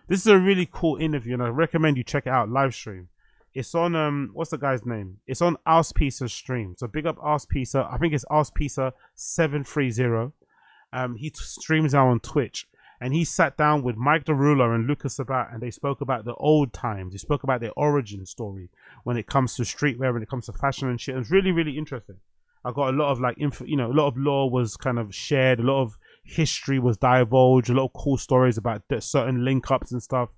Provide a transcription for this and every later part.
This is a really cool interview, and I recommend you check it out live stream. It's on what's the guy's name? It's on Pizza's stream. So big up Pizza. I think it's Pizza 730. He streams now on Twitch, and he sat down with Mike DeRulo and Lucas Sabat, and they spoke about the old times. They spoke about their origin story when it comes to streetwear, when it comes to fashion and shit. It was really, really interesting. I got a lot of like info, a lot of lore was kind of shared, a lot of history was divulged, a lot of cool stories about certain link ups and stuff.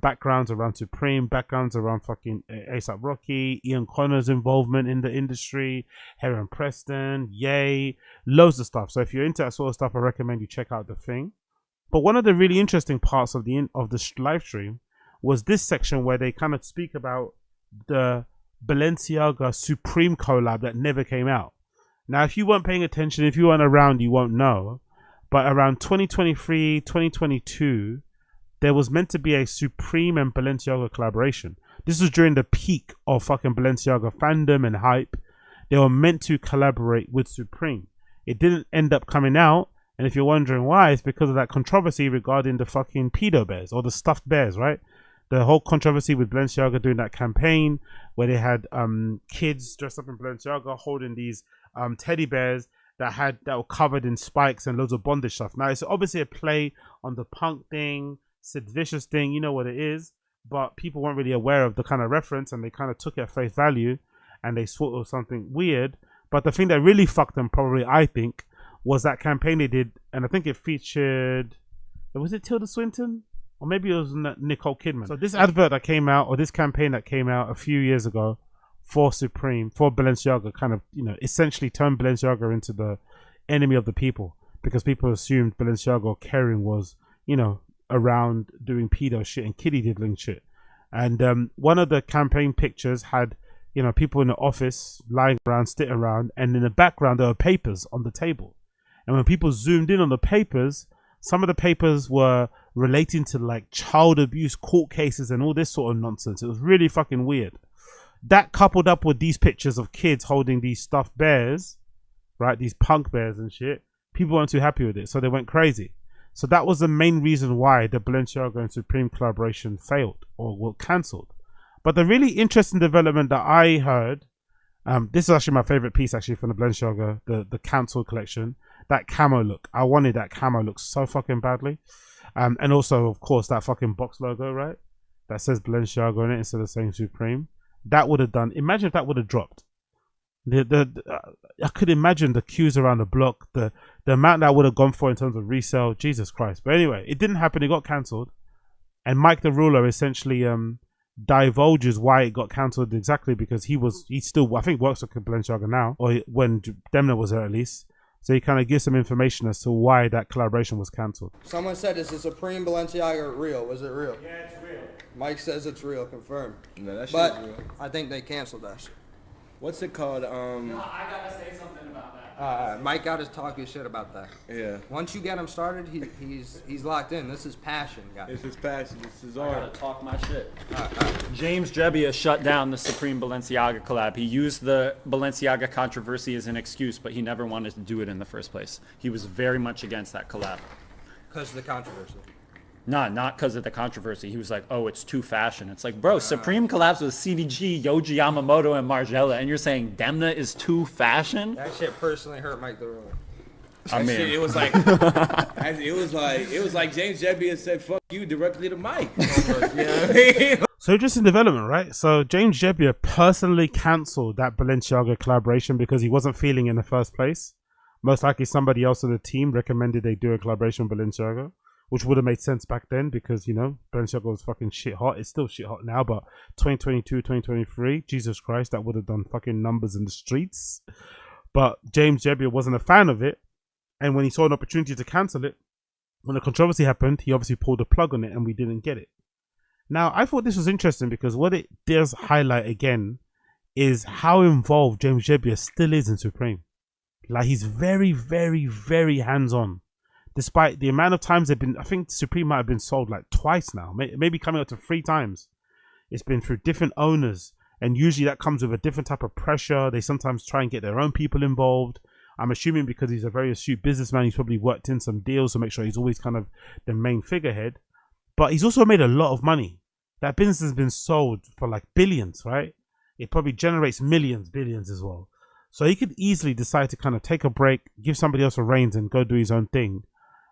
Backgrounds around Supreme, backgrounds around fucking A$AP Rocky, Ian Connor's involvement in the industry, Heron Preston, Ye, loads of stuff. So if you're into that sort of stuff, I recommend you check out the thing. But one of the really interesting parts of the live stream was this section where they kind of speak about the Balenciaga Supreme collab that never came out. Now, if you weren't paying attention, if you weren't around, you won't know. But around 2023, 2022, there was meant to be a Supreme and Balenciaga collaboration. This was during the peak of fucking Balenciaga fandom and hype. They were meant to collaborate with Supreme. It didn't end up coming out. And if you're wondering why, it's because of that controversy regarding the fucking pedo bears or the stuffed bears, right? The whole controversy with Balenciaga doing that campaign where they had kids dressed up in Balenciaga holding these teddy bears that were covered in spikes and loads of bondage stuff. Now, it's obviously a play on the punk thing, Sid Vicious thing, you know what it is, but people weren't really aware of the kind of reference, and they kind of took it at face value and they thought it was something weird. But the thing that really fucked them, probably, I think, was that campaign they did, and I think it featured, was it Tilda Swinton? Or maybe it was Nicole Kidman. So this advert that came out, or this campaign that came out a few years ago for Supreme, for Balenciaga, kind of, essentially turned Balenciaga into the enemy of the people, because people assumed Balenciaga or Kering was, around doing pedo shit and kiddie diddling shit. And one of the campaign pictures had, people in the office lying around, sitting around, and in the background there were papers on the table. And when people zoomed in on the papers, some of the papers were relating to like child abuse court cases and all this sort of nonsense. It was really fucking weird. That coupled up with these pictures of kids holding these stuffed bears, right? These punk bears and shit. People weren't too happy with it, so they went crazy. So that was the main reason why the Balenciaga and Supreme collaboration failed or was cancelled. But the really interesting development that I heard, this is actually my favorite piece actually from the Balenciaga, the cancelled collection, that camo look. I wanted that camo look so fucking badly. And also, of course, that fucking box logo, right? That says Balenciaga on it instead of saying Supreme. That would have done, imagine if that would have dropped. I could imagine the queues around the block, the amount that would have gone for in terms of resale. Jesus Christ. But anyway, it didn't happen. It got cancelled. And Mike DeRulo essentially divulges why it got cancelled exactly, because he still, I think, works with Balenciaga now, or when Demna was there at least. So he kind of gives some information as to why that collaboration was cancelled. Someone said, is the Supreme Balenciaga real? Was it real? Yeah, it's real. Mike says it's real, confirmed. No, that shit's but real. I think they canceled that shit. What's it called? No, I gotta say something about that. Mike got his talking shit about that. Yeah. Once you get him started, he's locked in. This is passion, guys. It's his passion. It's his I gotta art. talk my shit. James Jebbia shut down the Supreme Balenciaga collab. He used the Balenciaga controversy as an excuse, but he never wanted to do it in the first place. He was very much against that collab. Because of the controversy. Not because of the controversy. He was like, oh, it's too fashion. It's like, bro, Supreme collabs with CDG, Yohji Yamamoto, and Margiela, and you're saying Demna is too fashion? That shit personally hurt Mike DeRulo. I mean, Shit, it was like, it was like James Jebbia said, "Fuck you" directly to Mike. You know what I mean? So interesting development, right? So James Jebbia personally cancelled that Balenciaga collaboration because he wasn't feeling it in the first place. Most likely somebody else on the team recommended they do a collaboration with Balenciaga, which would have made sense back then because, Balenciaga was fucking shit hot. It's still shit hot now, but 2022, 2023, Jesus Christ, that would have done fucking numbers in the streets. But James Jebbia wasn't a fan of it. And when he saw an opportunity to cancel it, when the controversy happened, he obviously pulled the plug on it and we didn't get it. Now, I thought this was interesting because what it does highlight again is how involved James Jebbia still is in Supreme. Like, he's very, very, very hands-on. Despite the amount of times they've been, I think Supreme might have been sold like twice now, maybe coming up to 3 times. It's been through different owners, and usually that comes with a different type of pressure. They sometimes try and get their own people involved. I'm assuming because he's a very astute businessman, he's probably worked in some deals to make sure he's always kind of the main figurehead. but he's also made a lot of money. That business has been sold for like billions, right? It probably generates millions, billions as well. So he could easily decide to kind of take a break, give somebody else a reins and go do his own thing.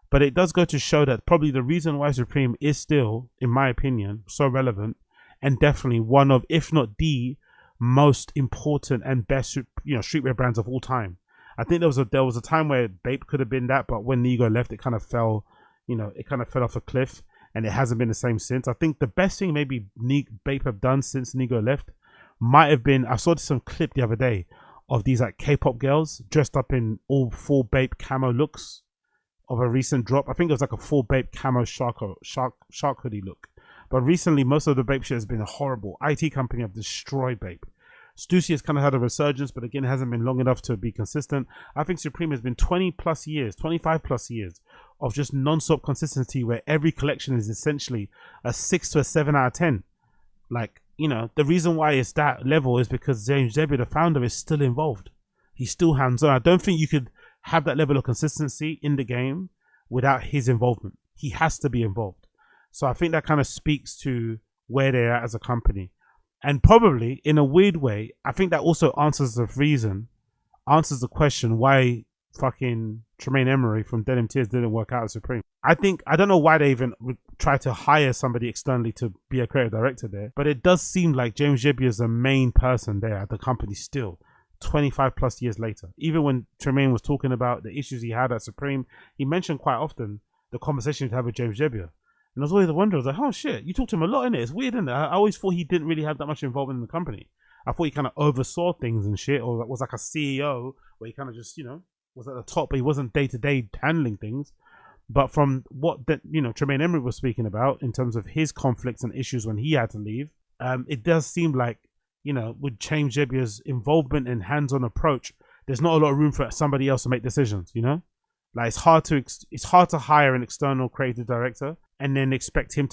But it does go to show that probably the reason why Supreme is still, in my opinion, so relevant and definitely one of, if not the most important and best, streetwear brands of all time. I think there was a time where Bape could have been that, but when Nigo left, it kind of fell, off a cliff, and it hasn't been the same since. I think the best thing maybe Bape have done since Nigo left might have been, I saw some clip the other day of these like K-pop girls dressed up in all full Bape camo looks of a recent drop. I think it was like a full Bape camo shark hoodie look. But recently, most of the Bape shit has been horrible. IT company have destroyed Bape. Stussy has kind of had a resurgence, but again, it hasn't been long enough to be consistent. I think Supreme has been 20 plus years, 25 plus years of just non-stop consistency where every collection is essentially a 6 to a 7 out of 10. Like, the reason why it's that level is because James Debbie, the founder, is still involved. He's still hands-on. I don't think you could have that level of consistency in the game without his involvement. He has to be involved. So I think that kind of speaks to where they're at as a company. And probably, in a weird way, I think that also answers the question why fucking Tremaine Emery from Denim Tears didn't work out at Supreme. I don't know why they even tried to hire somebody externally to be a creative director there, but it does seem like James Jebbia is the main person there at the company still, 25 plus years later. Even when Tremaine was talking about the issues he had at Supreme, he mentioned quite often the conversation he'd have with James Jebbia. And I was always wondering, I was like, oh shit, you talked to him a lot, innit? It's weird, innit? I always thought he didn't really have that much involvement in the company. I thought he kind of oversaw things and shit, or was like a CEO where he kind of just, was at the top, but he wasn't day-to-day handling things. But from what Tremaine Emery was speaking about in terms of his conflicts and issues when he had to leave, it does seem like, with James Jebbia's involvement and hands-on approach, there's not a lot of room for somebody else to make decisions, Like it's hard to hire an external creative director and then expect him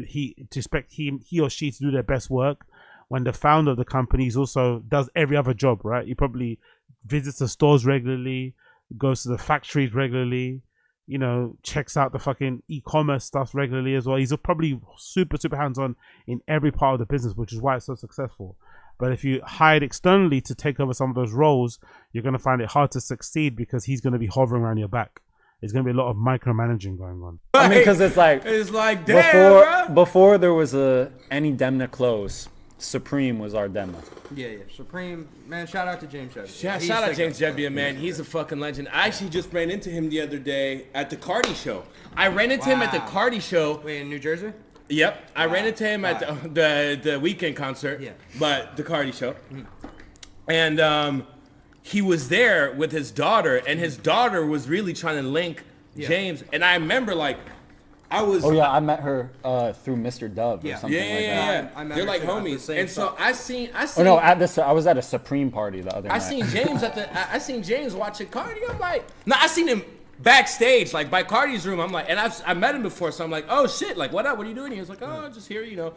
he or she to do their best work when the founder of the company also does every other job, right? He probably visits the stores regularly, goes to the factories regularly, checks out the fucking e-commerce stuff regularly as well. He's probably super, super hands-on in every part of the business, which is why it's so successful. But if you hired externally to take over some of those roles, you're going to find it hard to succeed because he's going to be hovering around your back. There's going to be a lot of micromanaging going on. I mean, because it's like damn, before there was any Demna clothes, Supreme was our Demna. Yeah. Supreme, man, shout out to James Jebbia. Shout out James Jebbia, man. He's a fucking legend. I actually just ran into him the other day at the Cardi show. I ran into him at the Cardi show. Wait, in New Jersey? Yep. I ran into him at the weekend concert, but the Cardi show. And he was there with his daughter, and his daughter was really trying to link James. And I remember, like, I was... Oh, yeah, I met her through Mr. Dove or something like that. Yeah. They're like homies. And so I seen... Oh, no, I was at a Supreme party the other night. I seen James watching Cardi. I'm like... No, I seen him backstage, like, by Cardi's room. I'm like... And I met him before, so I'm like, oh, shit, like, what up? What are you doing? He was like, oh, just here,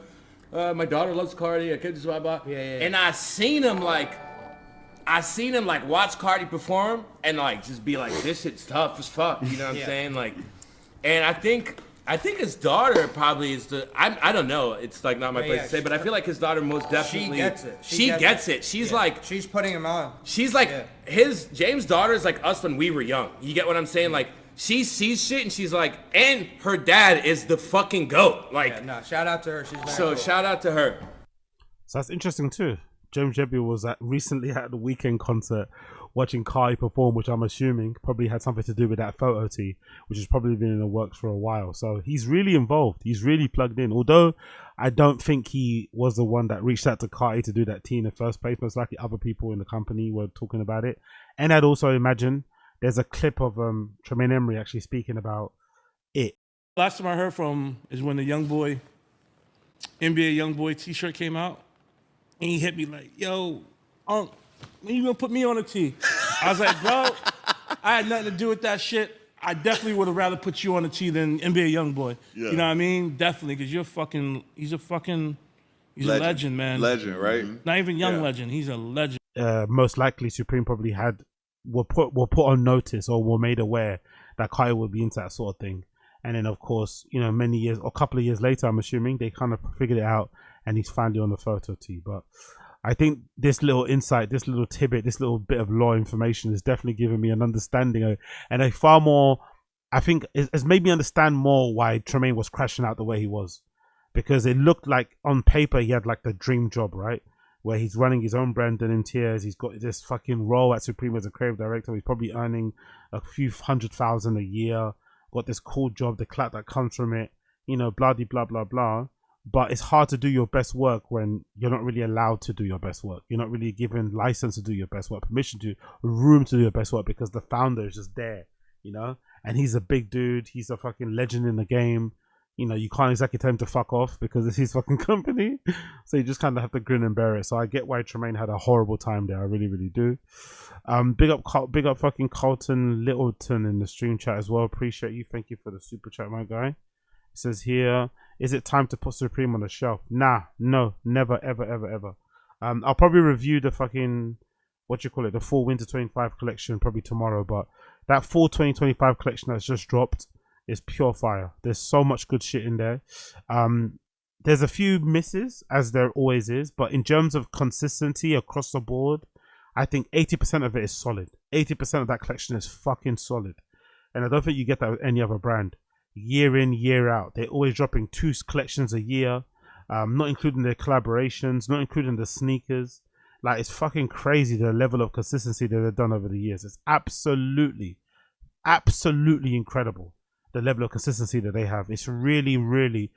my daughter loves Cardi. I just blah, blah. And I seen him, like, watch Cardi perform and, like, just be like, this shit's tough as fuck. You know what I'm saying? Like, and I think his daughter probably is I don't know. It's, like, not my place to say, but I feel like his daughter most definitely. She gets it. She's like. She's putting him on. She's like, James' daughter is like us when we were young. You get what I'm saying? Like, she sees shit and she's like, and her dad is the fucking GOAT. Like, shout out to her. She's so cool. Shout out to her. So that's interesting too. James Jebbia was recently at the weekend concert watching Cardi perform, which I'm assuming probably had something to do with that photo tee, which has probably been in the works for a while. So he's really involved. He's really plugged in. Although I don't think he was the one that reached out to Cardi to do that tee in the first place. Most likely other people in the company were talking about it. And I'd also imagine there's a clip of Tremaine Emery actually speaking about it. Last time I heard from is when the NBA Youngboy t-shirt came out. And he hit me like, yo, when you gonna put me on a tee? I was like, bro, I had nothing to do with that shit. I definitely would have rather put you on a tee than NBA Youngboy. Yeah. You know what I mean? Definitely, because he's a legend, man. Legend, right? Not even young legend. He's a legend. Most likely, Supreme probably were put on notice or were made aware that Kai would be into that sort of thing. And then, of course, you know, many years or a couple of years later, I'm assuming they kind of figured it out, and he's finally on the photo tee. But I think this little insight, this little tidbit, this little bit of law information has definitely given me an understanding of, and a far more, I think, has made me understand more why Tremaine was crashing out the way he was, because it looked like on paper he had like the dream job, right? Where he's running his own brand and in tears. He's got this fucking role at Supreme as a creative director. He's probably earning a few $100,000 a year. Got this cool job, the clout that comes from it, you know, blah, blah, blah, blah. But it's hard to do your best work when you're not really allowed to do your best work. You're not really given license to do your best work, permission to, room to do your best work, because the founder is just there, you know? And he's a big dude. He's a fucking legend in the game. You know, you can't exactly tell him to fuck off because it's his fucking company. So you just kind of have to grin and bear it. So I get why Tremaine had a horrible time there. I really, really do. Big up fucking Carlton Littleton in the stream chat as well. Appreciate you. Thank you for the super chat, my guy. It says here, is it time to put Supreme on the shelf? Nah, no, never, ever, ever, ever. I'll probably review the fucking, the full Winter 25 collection probably tomorrow. But that full 2025 collection that's just dropped is pure fire. There's so much good shit in there. There's a few misses, as there always is, but in terms of consistency across the board, I think 80% of it is solid. 80% of that collection is fucking solid. And I don't think you get that with any other brand. Year in, year out. They're always dropping 2 collections a year, not including their collaborations, not including the sneakers. Like, it's fucking crazy the level of consistency that they've done over the years. It's absolutely incredible. The level of consistency that they have. It's really, really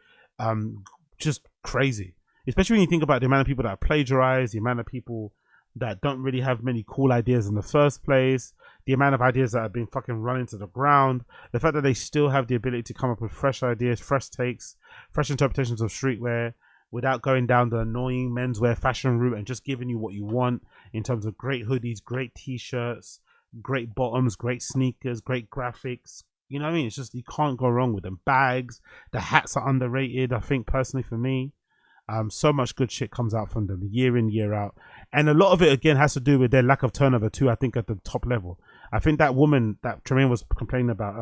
just crazy. Especially when you think about the amount of people that plagiarize, the amount of people that don't really have many cool ideas in the first place, the amount of ideas that have been fucking run into the ground, the fact that they still have the ability to come up with fresh ideas, fresh takes, fresh interpretations of streetwear without going down the annoying menswear fashion route and just giving you what you want in terms of great hoodies, great t-shirts, great bottoms, great sneakers, great graphics. You know what I mean? It's just, you can't go wrong with them. Bags, the hats are underrated, I think, personally for me. So much good shit comes out from them year in, year out. And a lot of it, again, has to do with their lack of turnover, too, I think, at the top level. I think that woman that Tremaine was complaining about,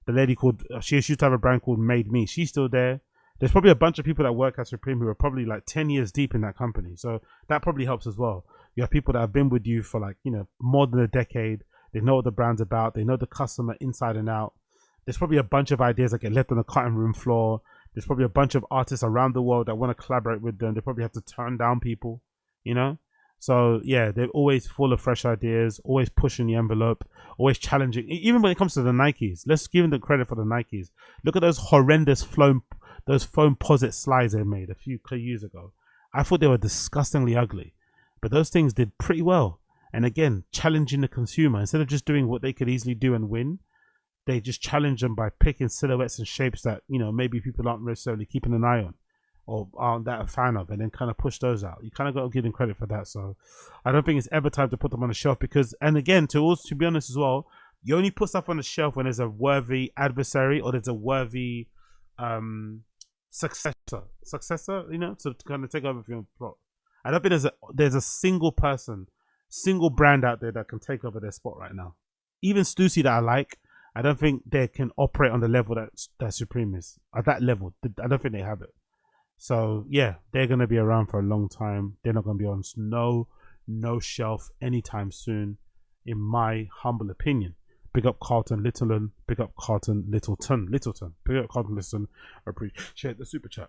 the lady called, she used to have a brand called Made Me. She's still there. There's probably a bunch of people that work at Supreme who are probably like 10 years deep in that company. So that probably helps as well. You have people that have been with you for like, you know, more than a decade. They know what the brand's about. They know the customer inside and out. There's probably a bunch of ideas that get left on the cutting room floor. There's probably a bunch of artists around the world that want to collaborate with them. They probably have to turn down people, you know? So, yeah, they're always full of fresh ideas, always pushing the envelope, always challenging. Even when it comes to the Nikes, let's give them the credit for the Nikes. Look at those horrendous foam posit slides they made a few years ago. I thought they were disgustingly ugly, but those things did pretty well. And again, challenging the consumer. Instead of just doing what they could easily do and win, they just challenge them by picking silhouettes and shapes that, you know, maybe people aren't necessarily keeping an eye on or aren't that a fan of, and then kind of push those out. You kind of got to give them credit for that. So I don't think it's ever time to put them on the shelf, because, and again, to be honest as well, you only put stuff on the shelf when there's a worthy adversary or there's a worthy successor, you know, to kind of take over from your plot. I don't think there's a single person, single brand out there that can take over their spot right now. Even Stussy that I like, I don't think they can operate on the level that Supreme is. At that level, I don't think they have it. So yeah, they're gonna be around for a long time. They're not gonna be on no shelf anytime soon, in my humble opinion. Big up Carlton Littleton. Big up Carlton Littleton. Big up Carlton Littleton. I appreciate the super chat.